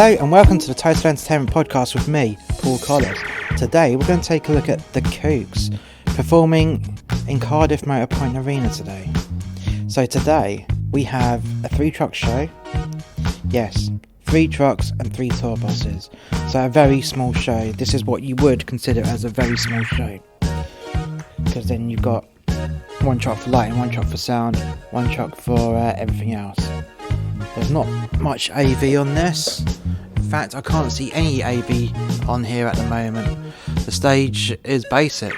Hello and welcome to the Total Entertainment Podcast with me, Paul Collis. Today we're going to take a look at the Kooks performing in Cardiff Motor Point Arena today. So today we have a 3-truck show. Yes, 3 trucks and 3 tour buses. So a very small show. This is what you would consider as a very small show. Because then you've got 1 truck for lighting, 1 truck for sound, 1 truck for everything else. There's not much AV on this. In fact, I can't see any AV on here at the moment. The stage is basic.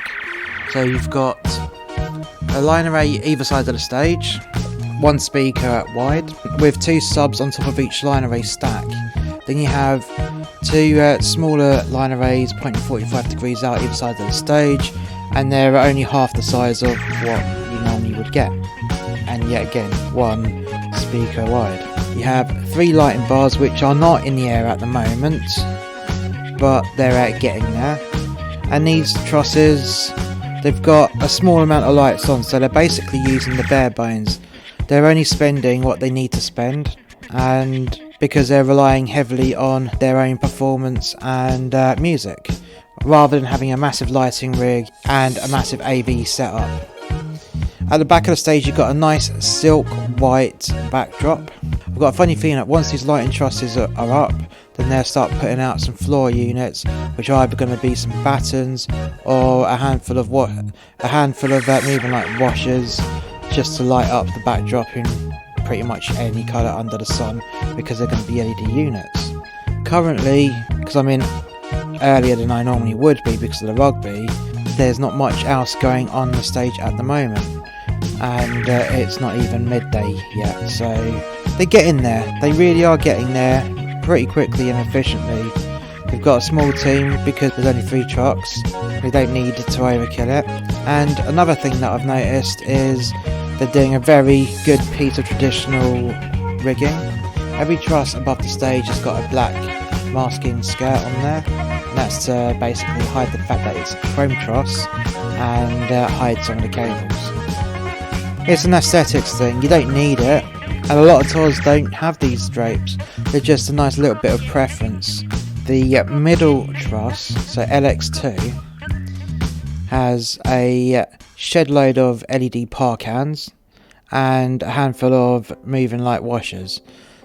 So you've got a line array either side of the stage, 1 speaker at wide, with 2 subs on top of each line array stack. Then you have 2 smaller line arrays pointing 45 degrees out either side of the stage, and they're only half the size of what you normally would get. And yet again, 1 speaker wide. You have 3 lighting bars which are not in the air at the moment, but they're getting there. And these trusses, they've got a small amount of lights on, so they're basically using the bare bones. They're only spending what they need to spend, and because they're relying heavily on their own performance and music, rather than having a massive lighting rig and a massive AV setup. At the back of the stage you've got a nice silk white backdrop. I've got a funny feeling that once these lighting trusses are up, then they'll start putting out some floor units, which are either going to be some battens or a handful of moving light washers, just to light up the backdrop in pretty much any colour under the sun, because they're going to be LED units. Currently, because I'm in earlier than I normally would be because of the rugby, there's not much else going on the stage at the moment, and it's not even midday yet, so they're getting there. They really are getting there pretty quickly and efficiently. They've got a small team because there's only 3 trucks. They don't need to overkill it. And another thing that I've noticed is they're doing a very good piece of traditional rigging. Every truss above the stage has got a black masking skirt on there, and that's to basically hide the fact that it's a chrome truss and hide some of the cables. It's an aesthetics thing, you don't need it, and a lot of tours don't have these drapes. They're just a nice little bit of preference. The middle truss, so LX2, has a shed load of LED par cans and a handful of moving light washers.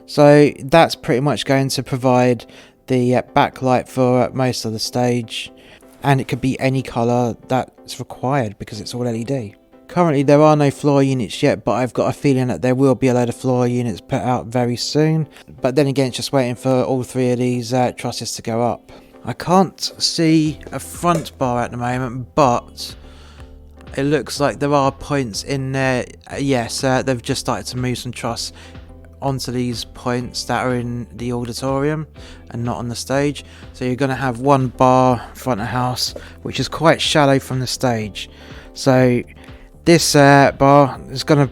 So that's pretty much going to provide the backlight for most of the stage, and it could be any colour that's required because it's all LED. Currently there are no floor units yet, but I've got a feeling that there will be a load of floor units put out very soon. But then again, it's just waiting for all 3 of these trusses to go up. I can't see a front bar at the moment, but it looks like there are points in there. Yes, they've just started to move some truss onto these points that are in the auditorium and not on the stage. So you're going to have 1 bar front of house, which is quite shallow from the stage. So this bar is going to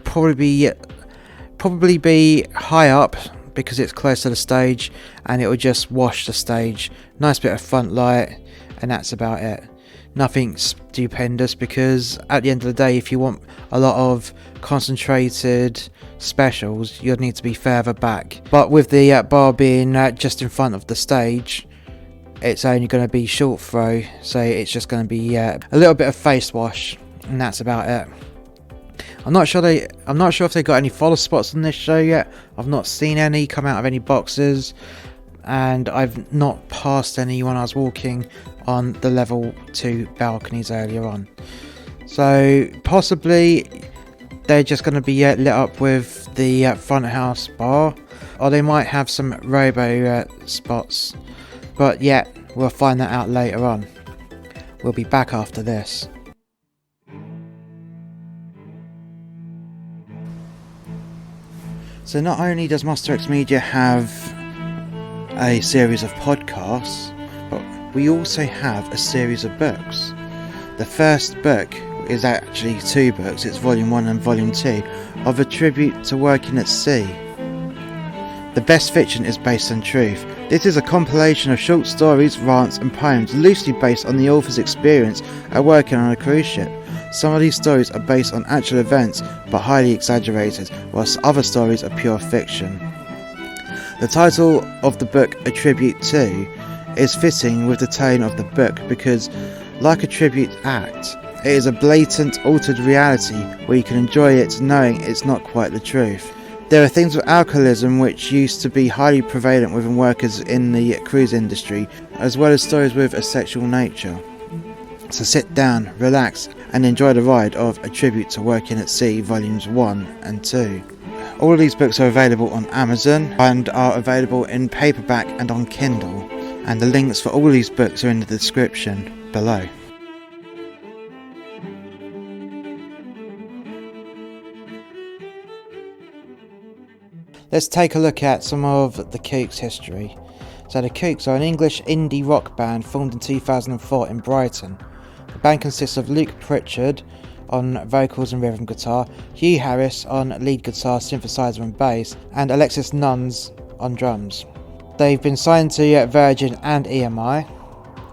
probably be high up because it's close to the stage, and it will just wash the stage. Nice bit of front light, and that's about it. Nothing stupendous, because at the end of the day, if you want a lot of concentrated specials, you'll need to be further back. But with the bar being just in front of the stage, it's only going to be short throw, so it's just going to be a little bit of face wash, and that's about it. I'm not sure if they got any follow spots on this show yet. I've not seen any come out of any boxes, and I've not passed any when I was walking on the level 2 balconies earlier on. So possibly they're just going to be lit up with the front house bar, or they might have some robo spots, but yeah, we'll find that out later on. We'll be back after this. So not only does Monster X Media have a series of podcasts, but we also have a series of books. The first book is actually 2 books, it's Volume 1 and Volume 2, of a tribute to working at sea. The best fiction is based on truth. This is a compilation of short stories, rants and poems loosely based on the author's experience at working on a cruise ship. Some of these stories are based on actual events but highly exaggerated, whilst other stories are pure fiction. The title of the book, A Tribute To, is fitting with the tone of the book because, like a tribute act, it is a blatant, altered reality where you can enjoy it knowing it's not quite the truth. There are things with alcoholism which used to be highly prevalent within workers in the cruise industry, as well as stories with a sexual nature. So sit down, relax, and enjoy the ride of A Tribute to Working at Sea Volumes 1 and 2. All of these books are available on Amazon and are available in paperback and on Kindle, and the links for all of these books are in the description below. Let's take a look at some of the Kooks history. So the Kooks are an English indie rock band formed in 2004 in Brighton. The band consists of Luke Pritchard on vocals and rhythm guitar, Hugh Harris on lead guitar, synthesizer and bass, and Alexis Nuns on drums. They've been signed to Virgin and EMI,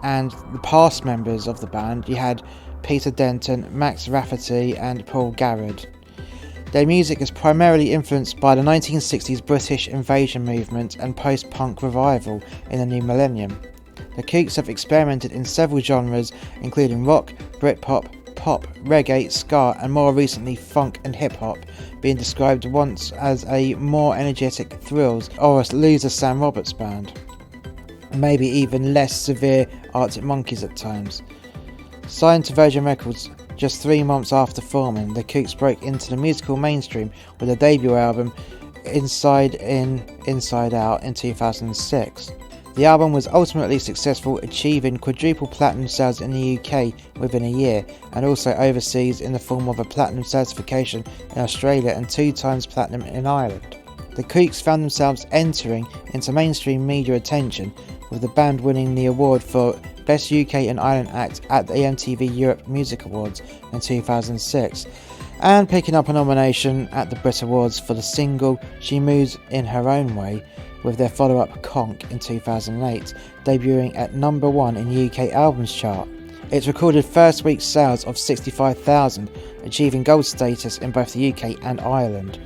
and the past members of the band, you had Peter Denton, Max Rafferty and Paul Garrard. Their music is primarily influenced by the 1960s British invasion movement and post-punk revival in the new millennium. The Kooks have experimented in several genres including rock, Britpop, pop, reggae, ska and more recently funk and hip-hop, being described once as a more energetic Thrills or a looser Sam Roberts band. Maybe even less severe Arctic Monkeys at times. Signed to Virgin Records just 3 months after forming, the Kooks broke into the musical mainstream with their debut album Inside In, Inside Out in 2006. The album was ultimately successful, achieving quadruple platinum sales in the UK within a year, and also overseas in the form of a platinum certification in Australia and 2 times platinum in Ireland. The Kooks found themselves entering into mainstream media attention, with the band winning the award for Best UK and Ireland Act at the MTV Europe Music Awards in 2006, and picking up a nomination at the Brit Awards for the single She Moves in Her Own Way, with their follow-up Conk in 2008, debuting at number 1 in the UK Albums Chart. It recorded first week sales of 65,000, achieving gold status in both the UK and Ireland.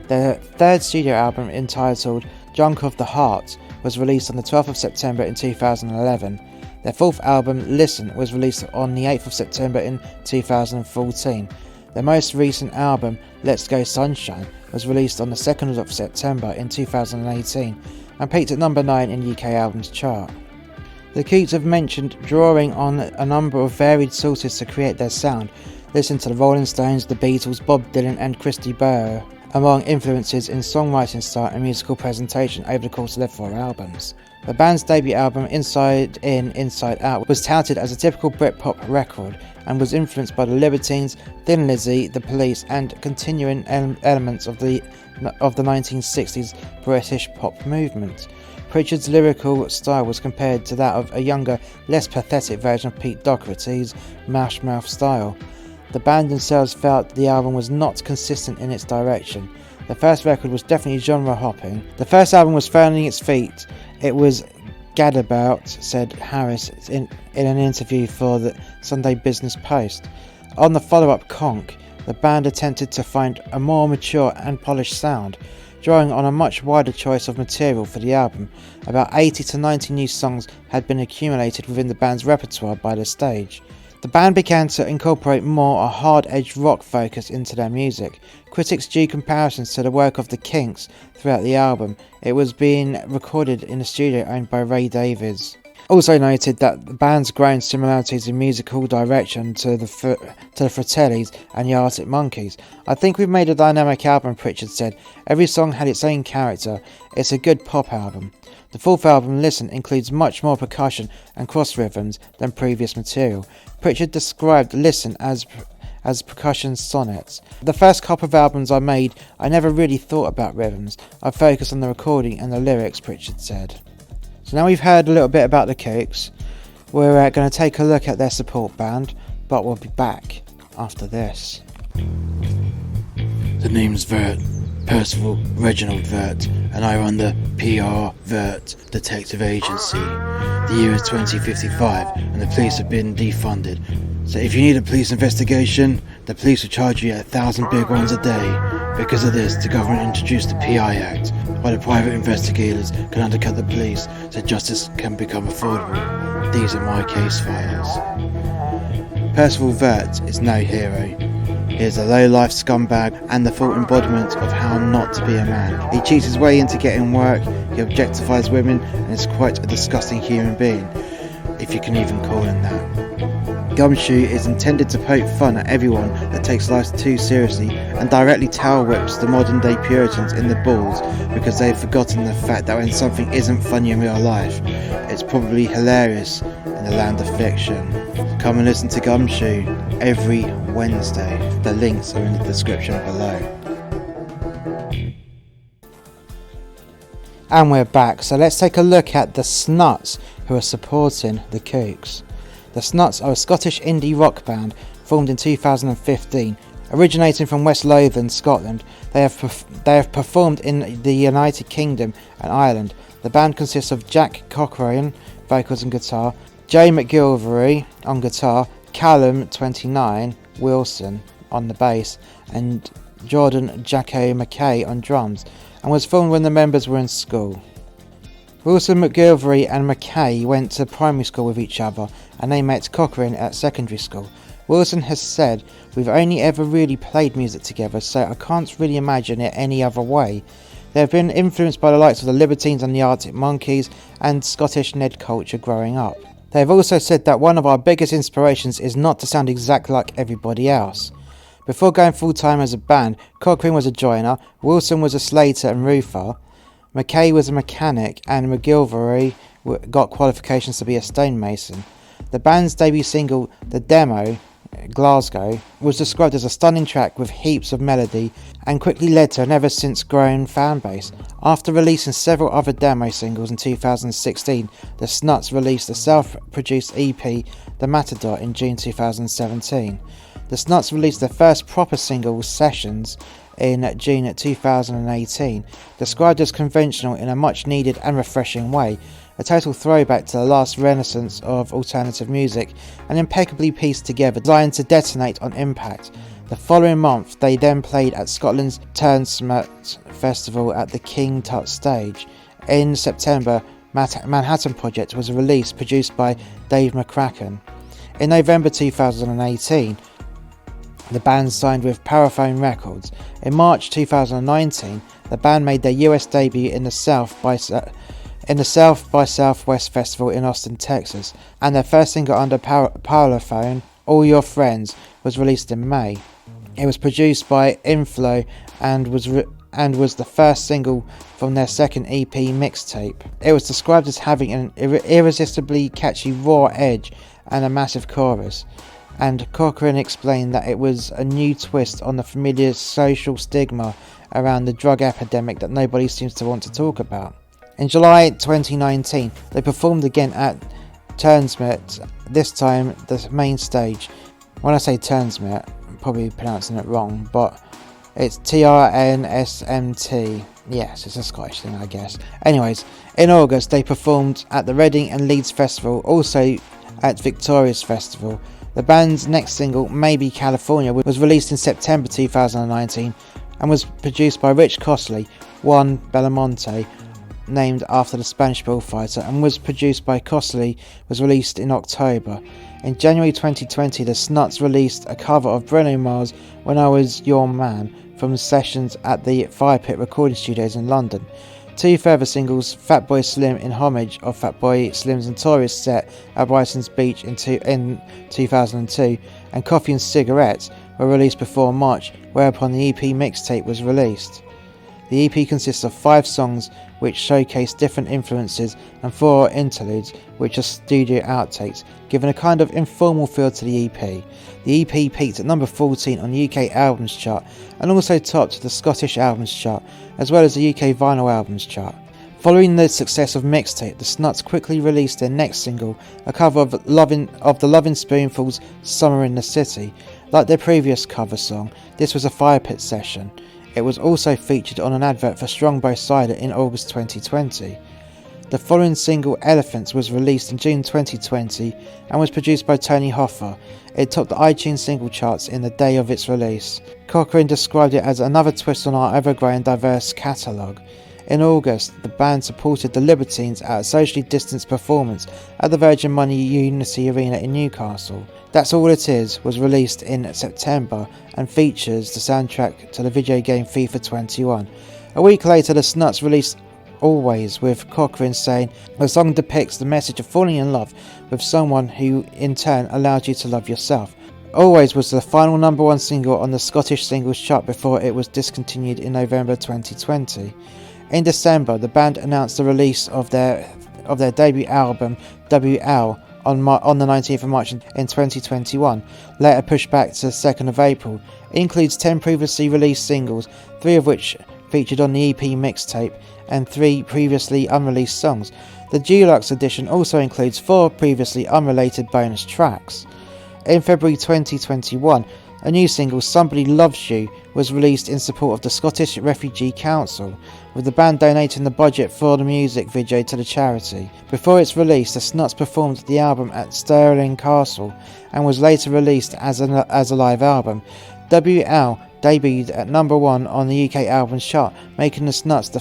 Their third studio album, entitled Junk of the Heart, was released on the 12th of September in 2011. Their fourth album, Listen, was released on the 8th of September in 2014. Their most recent album, Let's Go Sunshine, was released on the 2nd of September in 2018 and peaked at number 9 in the UK Albums Chart. The Kooks have mentioned drawing on a number of varied sources to create their sound. Listen to the Rolling Stones, the Beatles, Bob Dylan and Christy Burr, among influences in songwriting style and musical presentation over the course of their 4 albums. The band's debut album, Inside In, Inside Out, was touted as a typical Britpop record and was influenced by the Libertines, Thin Lizzy, The Police and continuing elements of the 1960s British pop movement. Pritchard's lyrical style was compared to that of a younger, less pathetic version of Pete Doherty's Mash Mouth style. The band themselves felt the album was not consistent in its direction. The first record was definitely genre hopping. The first album was finding its feet. It was gadabout, said Harris in an interview for the Sunday Business Post. On the follow-up Conk, the band attempted to find a more mature and polished sound, drawing on a much wider choice of material for the album. About 80 to 90 new songs had been accumulated within the band's repertoire by this stage. The band began to incorporate more a hard-edged rock focus into their music. Critics drew comparisons to the work of the Kinks throughout the album. It was being recorded in a studio owned by Ray Davies. Also noted that the band's grown similarities in musical direction to the Fratellis and the Arctic Monkeys. I think we've made a dynamic album, Pritchard said. Every song had its own character. It's a good pop album. The fourth album, Listen, includes much more percussion and cross rhythms than previous material. Pritchard described Listen as percussion sonnets. The first couple of albums I made, I never really thought about rhythms. I focused on the recording and the lyrics, Pritchard said. So now we've heard a little bit about the Kooks, we're going to take a look at their support band, but we'll be back after this. The name's Vert, Percival Reginald Vert, and I run the PR-Vert detective agency. The year is 2055 and the police have been defunded. So if you need a police investigation, the police will charge you 1,000 big ones a day. Because of this, the government introduced the P.I Act, while the private investigators can undercut the police so justice can become affordable. These are my case files. Percival Vert is no hero. He is a low-life scumbag and the full embodiment of how not to be a man. He cheats his way into getting work, he objectifies women, and is quite a disgusting human being, if you can even call him that. Gumshoe is intended to poke fun at everyone that takes life too seriously and directly towel whips the modern day Puritans in the balls because they've forgotten the fact that when something isn't funny in real life, it's probably hilarious in the land of fiction. Come and listen to Gumshoe every Wednesday. The links are in the description below. And we're back, so let's take a look at the Snuts who are supporting the Kooks. The Snuts are a Scottish indie rock band formed in 2015. Originating from West Lothian, Scotland, they have performed in the United Kingdom and Ireland. The band consists of Jack Cochrane, vocals and guitar, Jay McGilvery on guitar, Callum 29 Wilson on the bass, and Jordan Jacko McKay on drums, and was formed when the members were in school. Wilson, McGilvery and McKay went to primary school with each other, and they met Cochrane at secondary school. Wilson has said, "We've only ever really played music together, so I can't really imagine it any other way." They have been influenced by the likes of the Libertines and the Arctic Monkeys and Scottish Ned culture growing up. They have also said that one of our biggest inspirations is not to sound exactly like everybody else. Before going full-time as a band, Cochrane was a joiner, Wilson was a slater and roofer, McKay was a mechanic, and McGilvery got qualifications to be a stonemason. The band's debut single, The Demo, Glasgow, was described as a stunning track with heaps of melody and quickly led to an ever since grown fan base. After releasing several other demo singles in 2016, the Snuts released a self-produced EP, The Matador, in June 2017. The Snuts released their first proper single, Sessions, in June 2018, described as conventional in a much needed and refreshing way, a total throwback to the last renaissance of alternative music, and impeccably pieced together, designed to detonate on impact. The following month, they then played at Scotland's Turnsmut Festival at the King Tut stage. In September, Manhattan Project was released, produced by Dave McCracken. In November 2018, the band signed with Paraphone Records. In March 2019, the band made their US debut in the South by Southwest Festival in Austin, Texas, and their first single under Parlophone, All Your Friends, was released in May. It was produced by Inflow and was the first single from their second EP mixtape. It was described as having an irresistibly catchy raw edge and a massive chorus, and Cochrane explained that it was a new twist on the familiar social stigma around the drug epidemic that nobody seems to want to talk about. In July 2019, they performed again at Turnsmut, this time the main stage. When I say Turnsmut, I'm probably pronouncing it wrong, but it's TRNSMT. Yes, it's a Scottish thing, I guess. Anyways, in August, they performed at the Reading and Leeds Festival, also at Victoria's Festival. The band's next single, Maybe California, was released in September 2019 and was produced by Rich Costley, Juan Belamonte, named after the Spanish bullfighter, and was produced by Costley, was released in October. In January 2020, the Snuts released a cover of Bruno Mars' When I Was Your Man from sessions at the Firepit recording studios in London. Two further singles, Fatboy Slim in homage of Fatboy Slim's notorious set at Brighton's Beach in 2002, and Coffee and Cigarettes were released before March, whereupon the EP mixtape was released. The EP consists of 5 songs which showcase different influences and 4 interludes which are studio outtakes, giving a kind of informal feel to the EP. The EP peaked at number 14 on the UK Albums Chart and also topped the Scottish Albums Chart as well as the UK Vinyl Albums Chart. Following the success of Mixtape, the Snuts quickly released their next single, a cover of the Lovin' Spoonful's Summer in the City. Like their previous cover song, this was a Firepit session. It was also featured on an advert for Strongbow Cider in August 2020. The following single, Elephants, was released in June 2020 and was produced by Tony Hoffa. It topped the iTunes single charts in the day of its release. Cochrane described it as another twist on our ever-growing diverse catalogue. In August, the band supported the Libertines at a socially distanced performance at the Virgin Money Unity Arena in Newcastle. That's All It Is was released in September and features the soundtrack to the video game FIFA 21. A week later, the Snuts released Always, with Cochrane saying the song depicts the message of falling in love with someone who in turn allowed you to love yourself. Always was the final number one single on the Scottish singles chart before it was discontinued in November 2020. In December, the band announced the release of their debut album WL on the 19th of March in 2021, later pushed back to the 2nd of April. It includes 10 previously released singles, 3 of which featured on the EP mixtape, and 3 previously unreleased songs. The deluxe edition also includes 4 previously unrelated bonus tracks. In February 2021, a new single, Somebody Loves You, was released in support of the Scottish Refugee Council, with the band donating the budget for the music video to the charity. Before its release, the Snuts performed the album at Stirling Castle and was later released as a live album. WL debuted at number 1 on the UK Albums Chart, making the Snuts the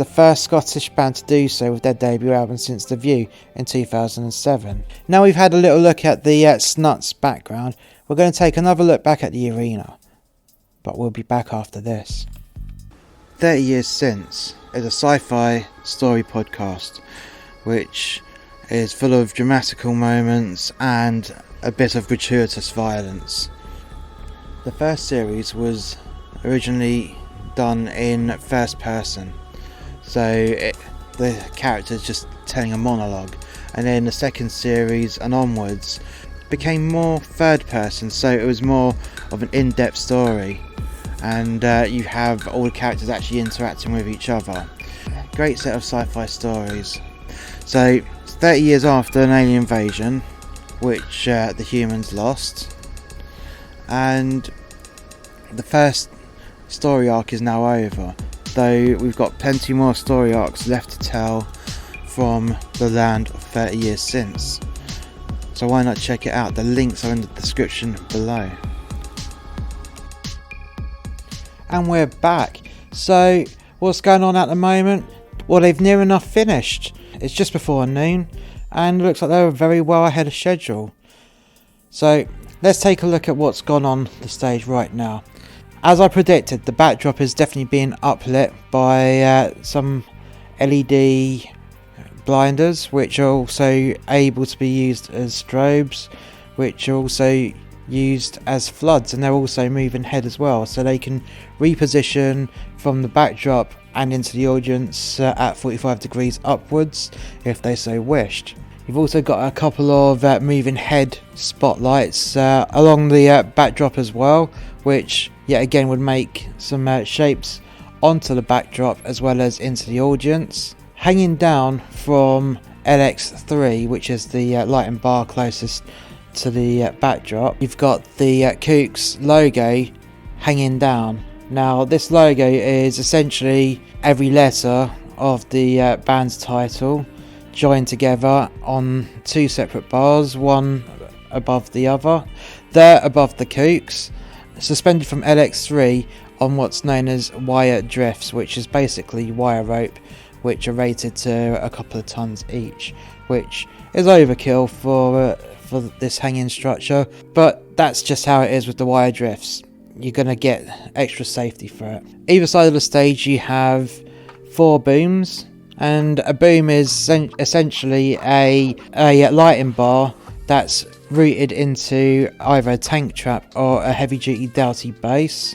first Scottish band to do so with their debut album since The View in 2007. Now we've had a little look at the Snuts background, we're going to take another look back at the arena, but we'll be back after this. 30 Years Since is a sci-fi story podcast which is full of dramatical moments and a bit of gratuitous violence. The first series was originally done in first person, so the character's just telling a monologue, and then the second series and onwards became more third person, so it was more of an in-depth story, and you have all the characters actually interacting with each other. Great set of sci-fi stories. So 30 years after an alien invasion, which the humans lost, and the first story arc is now over, though we've got plenty more story arcs left to tell from the land of 30 years since. So why not check it out? The links are in the description below. And we're back. So what's going on at the moment? Well, they've near enough finished. It's just before noon and it looks like they're very well ahead of schedule. So let's take a look at what's gone on the stage right now. As I predicted, the backdrop is definitely being uplit by some LED blinders, which are also able to be used as strobes, which are also used as floods, and they're also moving head as well, so they can reposition from the backdrop and into the audience at 45 degrees upwards if they so wished. You've also got a couple of moving head spotlights along the backdrop as well, which yet again would make some shapes onto the backdrop as well as into the audience. Hanging down from LX3, which is the lighting bar closest to the backdrop, you've got the Kooks logo hanging down. Now this logo is essentially every letter of the band's title joined together on 2 separate bars, one above the other. They're above the Kooks, suspended from LX3 on what's known as wire drifts, which is basically wire rope which are rated to a couple of tons each, which is overkill for this hanging structure, but that's just how it is with the wire drifts. You're going to get extra safety for it. Either side of the stage you have 4 booms, and a boom is essentially a lighting bar that's routed into either a tank trap or a heavy duty Delty base,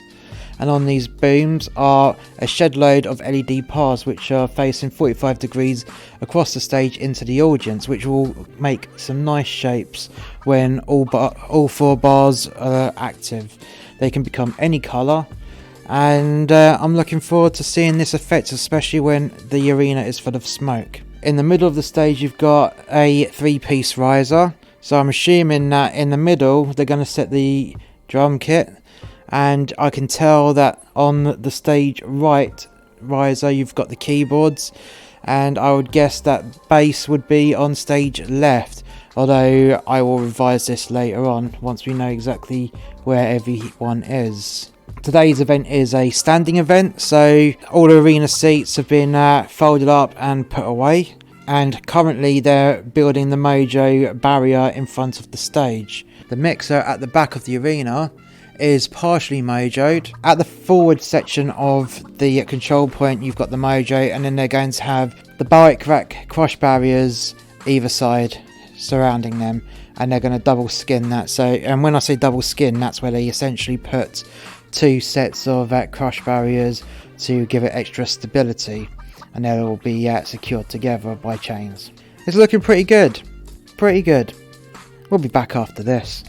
and on these booms are a shed load of LED bars which are facing 45 degrees across the stage into the audience, which will make some nice shapes when all 4 bars are active. They can become any colour, and I'm looking forward to seeing this effect, especially when the arena is full of smoke. In the middle of the stage you've got a 3-piece riser, so I'm assuming that in the middle they're going to set the drum kit, and I can tell that on the stage right riser you've got the keyboards, and I would guess that bass would be on stage left, although I will revise this later on once we know exactly where everyone is. Today's event is a standing event, so all the arena seats have been folded up and put away, and currently they're building the Mojo barrier in front of the stage. The mixer at the back of the arena is partially mojoed. At the forward section of the control point you've got the Mojo, and then they're going to have the bike rack crush barriers either side surrounding them, and they're going to double skin that. So, and when I say double skin, that's where they essentially put 2 sets of crush barriers to give it extra stability, and they'll all be secured together by chains. It's looking pretty good. We'll be back after this.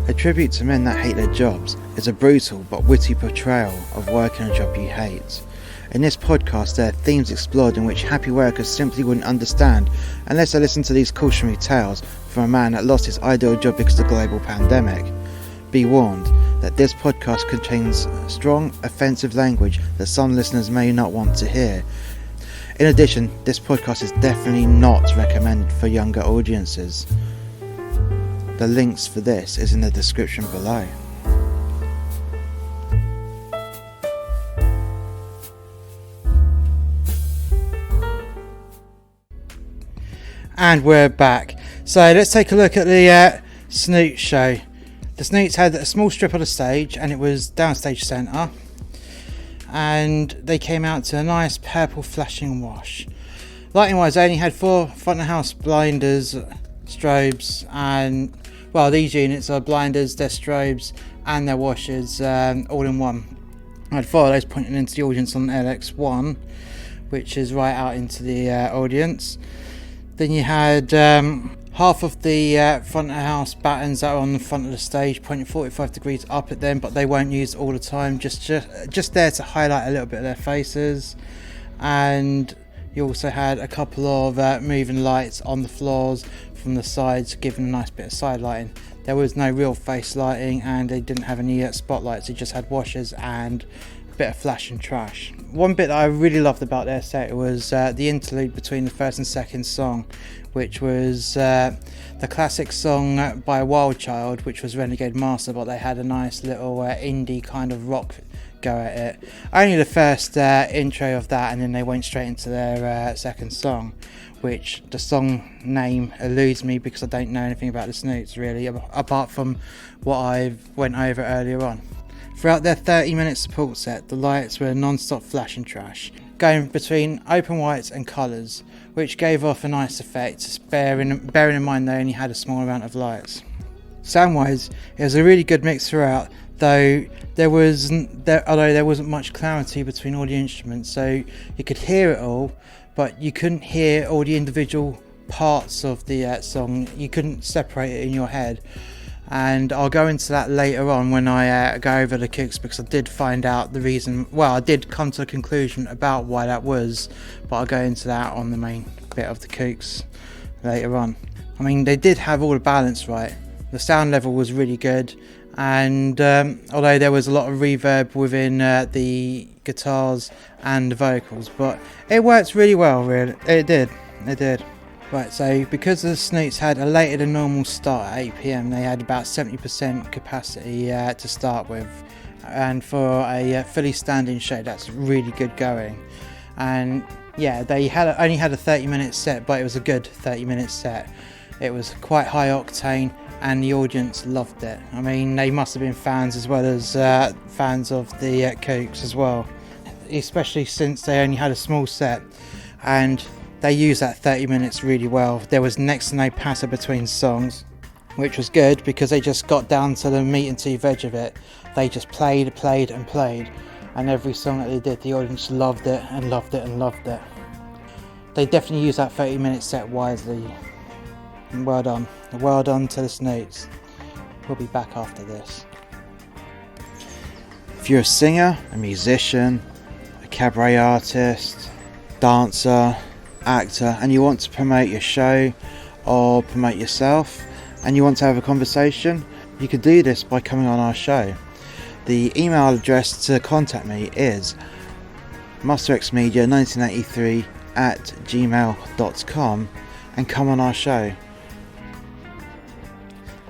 A tribute to men that hate their jobs is a brutal but witty portrayal of working a job you hate. In this podcast, there are themes explored in which happy workers simply wouldn't understand unless they listened to these cautionary tales from a man that lost his ideal job because of the global pandemic. Be warned that this podcast contains strong, offensive language that some listeners may not want to hear. In addition, this podcast is definitely not recommended for younger audiences. The links for this is in the description below. And we're back. So let's take a look at the Snoot show. The Snoots had a small strip on the stage, and it was downstage centre, and they came out to a nice purple flashing wash. Lighting wise, they only had 4 front of house blinders, strobes, and well, these units are blinders, their strobes and their washers all in one. I had 4 of those pointing into the audience on LX1, which is right out into the audience. Then you had half of the front of house battens that are on the front of the stage pointing 45 degrees up at them, but they weren't used all the time, just there to highlight a little bit of their faces. And you also had a couple of moving lights on the floors from the sides, giving a nice bit of side lighting. There was no real face lighting, and they didn't have any spotlights. They just had washers and a bit of flash and trash. One bit that I really loved about their set was the interlude between the first and second song, which was the classic song by Wild Child, which was Renegade Master, but they had a nice little indie kind of rock go at it. Only the first intro of that, and then they went straight into their second song, which the song name eludes me because I don't know anything about the Snoots really, apart from what I went over earlier on. Throughout their 30-minute support set, the lights were non-stop flash and trash, going between open whites and colours, which gave off a nice effect, bearing in mind they only had a small amount of lights. Sound-wise, it was a really good mix throughout, though there wasn't much clarity between all the instruments, so you could hear it all, but you couldn't hear all the individual parts of the song. You couldn't separate it in your head. And I'll go into that later on when I go over the Kooks, because I did find out the reason. Well, I did come to a conclusion about why that was, but I'll go into that on the main bit of the Kooks later on. I mean, they did have all the balance right. The sound level was really good, and although there was a lot of reverb within the guitars and the vocals, but it worked really well, really. It did. Right, so because the Snoots had a later than normal start at 8 PM, they had about 70% capacity to start with, and for a fully standing show, that's really good going. And yeah, they only had a 30-minute set, but it was a good 30-minute set. It was quite high octane, and the audience loved it. I mean, they must have been fans as well as fans of the Kooks as well, especially since they only had a small set, and they used that 30 minutes really well. There was next to no patter between songs, which was good because they just got down to the meat and two veg of it. They just played, and every song that they did, the audience loved it. They definitely used that 30-minute set wisely. Well done to the Snoots. We'll be back after this. If you're a singer, a musician, a cabaret artist, dancer, actor, and you want to promote your show or promote yourself, and you want to have a conversation, you could do this by coming on our show. The email address to contact me is masterxmedia1983@gmail.com, and come on our show.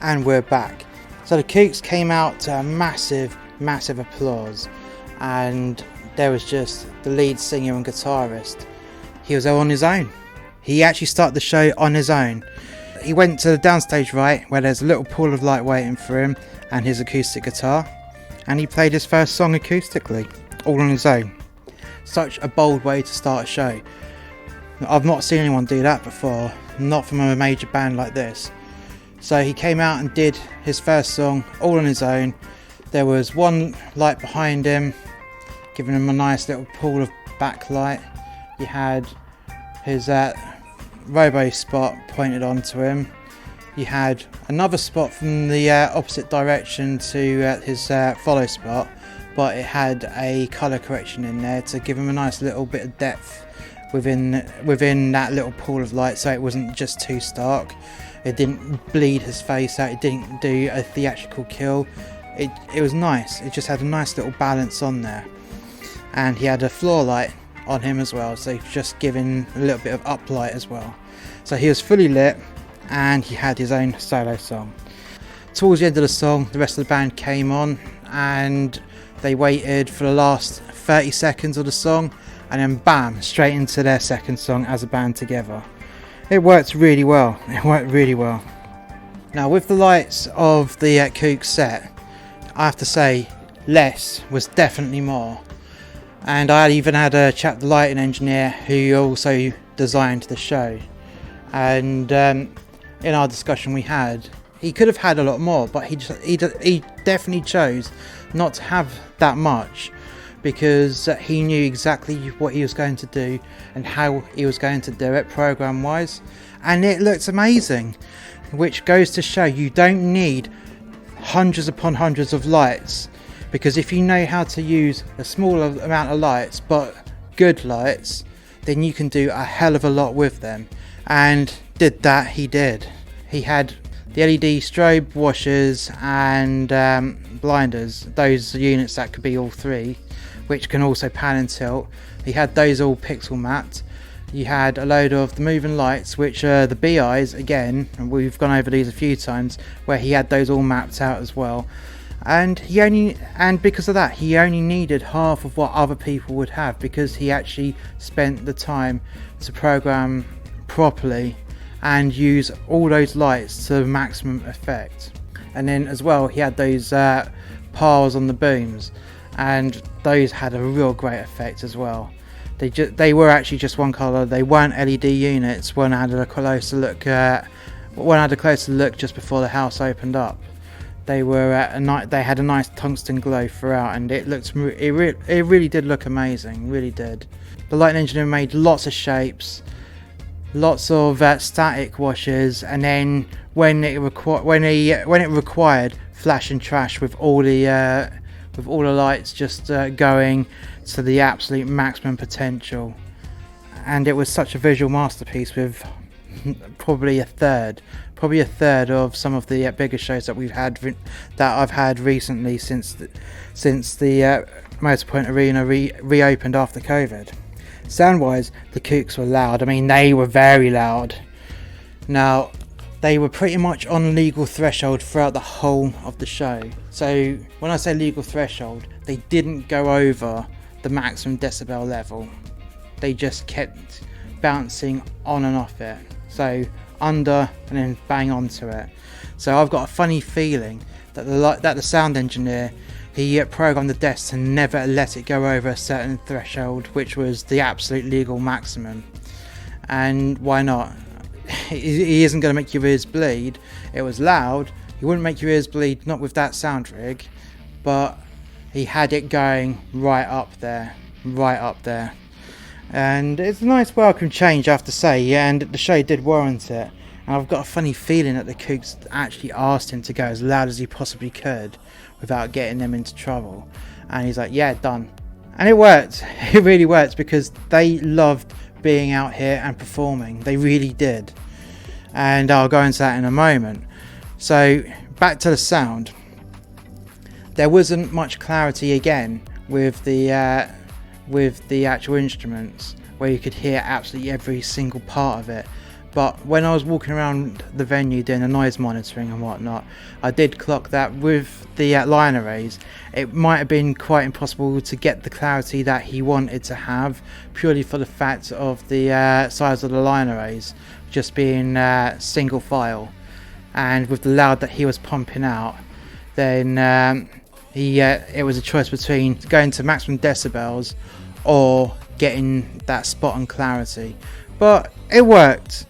And we're back. So the Kooks came out to a massive applause, and there was just the lead singer and guitarist. He was on his own. He actually started the show on his own. He went to the downstage right, where there's a little pool of light waiting for him and his acoustic guitar, and he played his first song acoustically, all on his own. Such a bold way to start a show. I've not seen anyone do that before, not from a major band like this. So he came out and did his first song all on his own. There was one light behind him, giving him a nice little pool of backlight. He had his robo spot pointed onto him. You had another spot from the opposite direction to his follow spot, but it had a colour correction in there to give him a nice little bit of depth within that little pool of light, so it wasn't just too stark. It didn't bleed his face out, it didn't do a theatrical kill. It was nice, it just had a nice little balance on there. And he had a floor light on him as well, so just giving a little bit of uplight as well. So he was fully lit, and he had his own solo song. Towards the end of the song, the rest of the band came on, and they waited for the last 30 seconds of the song, and then bam, straight into their second song as a band together. It worked really well. Now, with the lights of the Kooks set, I have to say less was definitely more. And I even had a chat with the lighting engineer who also designed the show. And in our discussion we had, he could have had a lot more, but he definitely chose not to have that much, because he knew exactly what he was going to do and how he was going to do it program wise, and it looked amazing, which goes to show you don't need hundreds upon hundreds of lights, because if you know how to use a small amount of lights but good lights, then you can do a hell of a lot with them. And he did. He had the LED strobe washers and blinders, those units that could be all three, which can also pan and tilt. He had those all pixel mapped. You had a load of the moving lights, which are the BIs again, and we've gone over these a few times, where he had those all mapped out as well. And because of that, he only needed half of what other people would have, because he actually spent the time to program properly and use all those lights to maximum effect. And then as well, he had those piles on the booms, and those had a real great effect as well. They were actually just one colour. They weren't LED units. One had a closer look just before the house opened up. They were they had a nice tungsten glow throughout, and it really did look amazing. Really did. The lighting engineer made lots of shapes, lots of static washers, and then when it required, flash and trash with all the lights just going to the absolute maximum potential. And it was such a visual masterpiece, with probably a third of some of the bigger shows that I've had recently since the Motorpoint Arena reopened after COVID. Sound wise, the Kooks were loud. I mean, they were very loud. Now, they were pretty much on legal threshold throughout the whole of the show. So when I say legal threshold, they didn't go over the maximum decibel level. They just kept bouncing on and off it. So under and then bang onto it. So I've got a funny feeling that the sound engineer, he programmed the desk to never let it go over a certain threshold, which was the absolute legal maximum. And why not? He isn't going to make your ears bleed. It was loud. He wouldn't make your ears bleed, not with that sound rig, but he had it going right up there. And it's a nice welcome change, I have to say, and the show did warrant it. And I've got a funny feeling that the Kooks actually asked him to go as loud as he possibly could without getting them into trouble. And he's like, yeah, done. And it worked. It really worked, because they loved being out here and performing. They really did. And I'll go into that in a moment. So back to the sound. There wasn't much clarity again with the actual instruments, where you could hear absolutely every single part of it. But when I was walking around the venue doing the noise monitoring and whatnot, I did clock that with the line arrays, it might have been quite impossible to get the clarity that he wanted to have, purely for the fact of the size of the line arrays just being single file. And with the loud that he was pumping out, then it was a choice between going to maximum decibels or getting that spot on clarity. But it worked.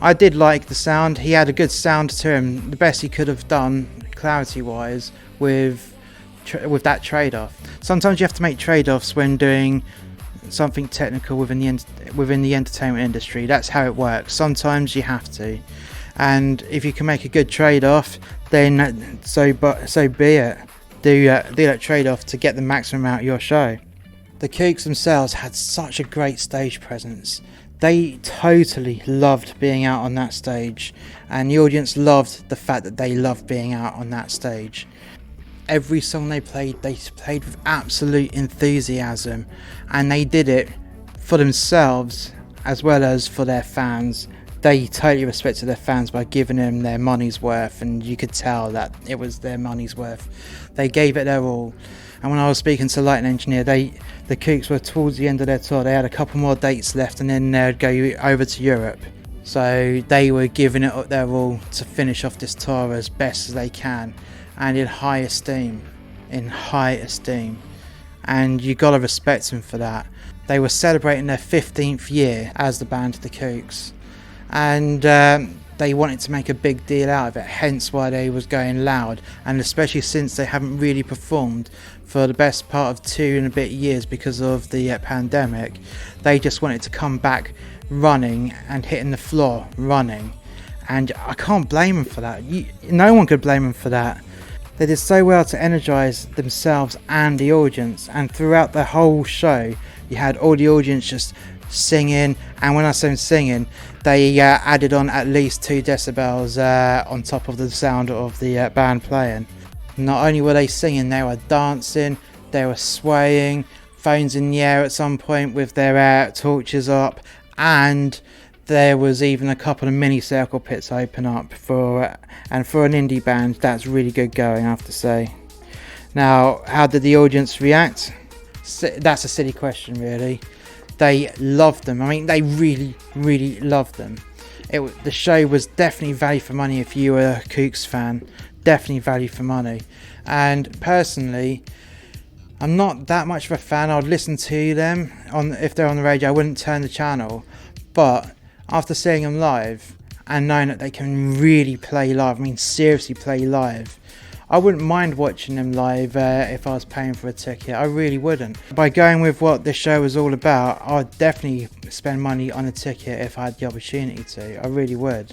I did like the sound. He had a good sound to him, the best he could have done clarity wise with that trade-off. Sometimes you have to make trade-offs when doing something technical within the entertainment industry. That's how it works. Sometimes you have to, and if you can make a good trade-off, then so be it. Do that trade-off to get the maximum out of your show. The Kooks themselves had such a great stage presence. They totally loved being out on that stage, and the audience loved the fact that they loved being out on that stage. Every song they played with absolute enthusiasm, and they did it for themselves as well as for their fans. They totally respected their fans by giving them their money's worth, and you could tell that it was their money's worth. They gave it their all. And when I was speaking to Lighting Engineer, the Kooks were towards the end of their tour. They had a couple more dates left, and then they'd go over to Europe. So they were giving it their all to finish off this tour as best as they can, and in high esteem. And you gotta respect them for that. They were celebrating their 15th year as the band The Kooks, and they wanted to make a big deal out of it, hence why they was going loud. And especially since they haven't really performed for the best part of 2 and a bit years because of the pandemic, they just wanted to come back running and hitting the floor running, and I can't blame them for that. No one could blame them for that. They did so well to energise themselves and the audience, and throughout the whole show you had all the audience just singing, and when I say singing, they added on at least 2 decibels on top of the sound of the band playing. Not only were they singing, they were dancing, they were swaying, phones in the air at some point with their torches up, and there was even a couple of mini circle pits open up for an indie band. That's really good going, I have to say. Now, how did the audience react? That's a silly question, really. They loved them. I mean, they really, really loved them. The show was definitely value for money if you were a Kooks fan. Definitely value for money. And personally, I'm not that much of a fan. I'd listen to them if they're on the radio. I wouldn't turn the channel. But after seeing them live and knowing that they can really play live, I mean seriously play live, I wouldn't mind watching them live if I was paying for a ticket. I really wouldn't. By going with what this show was all about, I'd definitely spend money on a ticket if I had the opportunity to. I really would.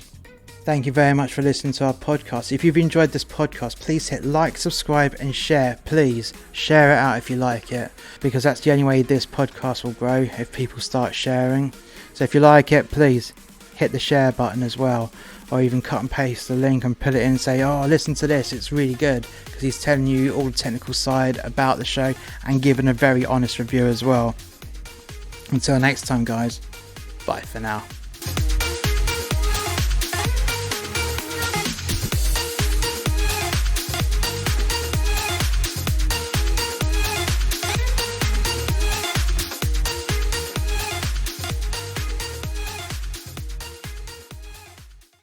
Thank you very much for listening to our podcast. If you've enjoyed this podcast, please hit like, subscribe and share. Please share it out if you like it, because that's the only way this podcast will grow, if people start sharing. So if you like it, please hit the share button as well, or even cut and paste the link and put it in and say, oh, listen to this, it's really good, because he's telling you all the technical side about the show and giving a very honest review as well. Until next time, guys, bye for now.